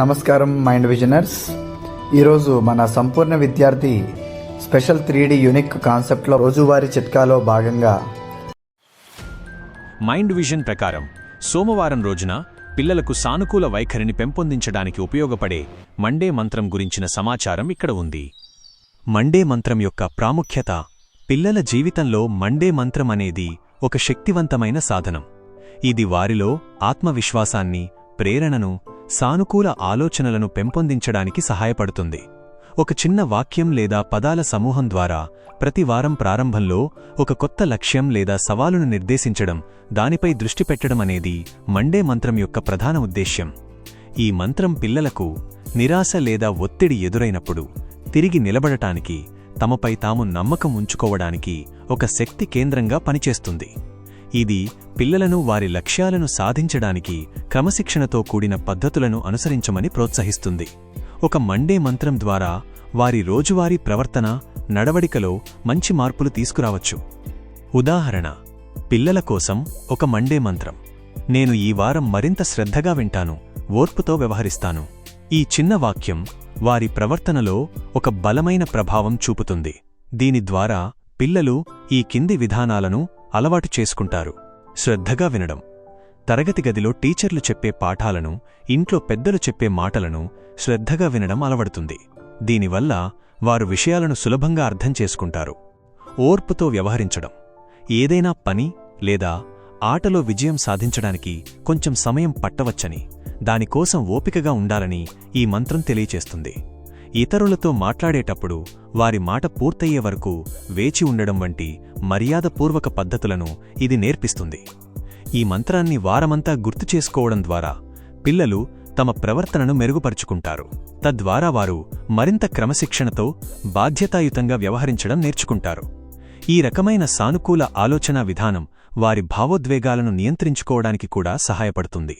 నమస్కారం మైండ్ విజనర్స్. ఈరోజు మన సంపూర్ణ విద్యార్థి స్పెషల్ 3D యూనిక్ కాన్సెప్ట్లో రోజువారీ చిట్కాలో భాగంగా మైండ్ విజన్ ప్రకారం సోమవారం రోజున పిల్లలకు సానుకూల వైఖరిని పెంపొందించడానికి ఉపయోగపడే మండే మంత్రం గురించిన సమాచారం ఇక్కడ ఉంది. మండే మంత్రం యొక్క ప్రాముఖ్యత. పిల్లల జీవితంలో మండే మంత్రం అనేది ఒక శక్తివంతమైన సాధనం. ఇది వారిలో ఆత్మవిశ్వాసాన్ని, ప్రేరణను, సానుకూల ఆలోచనలను పెంపొందించడానికి సహాయపడుతుంది. ఒక చిన్న వాక్యం లేదా పదాల సమూహం ద్వారా ప్రతి వారం ప్రారంభంలో ఒక కొత్త లక్ష్యం లేదా సవాలును నిర్దేశించడం, దానిపై దృష్టి పెట్టడం అనేది మండే మంత్రం యొక్క ప్రధాన ఉద్దేశ్యం. ఈ మంత్రం పిల్లలకు నిరాశ లేదా ఒత్తిడి ఎదురైనప్పుడు తిరిగి నిలబడటానికి, తమపై తాము నమ్మకం ఉంచుకోవడానికి ఒక శక్తి కేంద్రంగా పనిచేస్తుంది. ఇది పిల్లలను వారి లక్ష్యాలను సాధించడానికి క్రమశిక్షణతో కూడిన పద్ధతులను అనుసరించమని ప్రోత్సహిస్తుంది. ఒక మండే మంత్రం ద్వారా వారి రోజువారీ ప్రవర్తన, నడవడికలో మంచి మార్పులు తీసుకురావచ్చు. ఉదాహరణ: పిల్లల కోసం ఒక మండే మంత్రం. నేను ఈ వారం మరింత శ్రద్ధగా వింటాను, ఓర్పుతో వ్యవహరిస్తాను. ఈ చిన్న వాక్యం వారి ప్రవర్తనలో ఒక బలమైన ప్రభావం చూపుతుంది. దీని ద్వారా పిల్లలు ఈ కింది విధానాలను అలవాటు చేసుకుంటారు. శ్రద్ధగా వినడం. తరగతి గదిలో టీచర్లు చెప్పే పాఠాలను, ఇంట్లో పెద్దలు చెప్పే మాటలను శ్రద్ధగా వినడం అలవడుతుంది. దీనివల్ల వారు విషయాలను సులభంగా అర్థం చేసుకుంటారు. ఓర్పుతో వ్యవహరించడం. ఏదైనా పని లేదా ఆటలో విజయం సాధించడానికి కొంచెం సమయం పట్టవచ్చని, దానికోసం ఓపికగా ఉండాలని ఈ మంత్రం తెలియచేస్తుంది. ఇతరులతో మాట్లాడేటప్పుడు వారి మాట పూర్తయ్యే వరకు వేచి ఉండడం వంటి మర్యాదపూర్వక పద్ధతులను ఇది నేర్పిస్తుంది. ఈ మంత్రాన్ని వారమంతా గుర్తు చేసుకోవడం ద్వారా పిల్లలు తమ ప్రవర్తనను మెరుగుపరుచుకుంటారు. తద్వారా వారు మరింత క్రమశిక్షణతో, బాధ్యతాయుతంగా వ్యవహరించడం నేర్చుకుంటారు. ఈ రకమైన సానుకూల ఆలోచనా విధానం వారి భావోద్వేగాలను నియంత్రించుకోవడానికి కూడా సహాయపడుతుంది.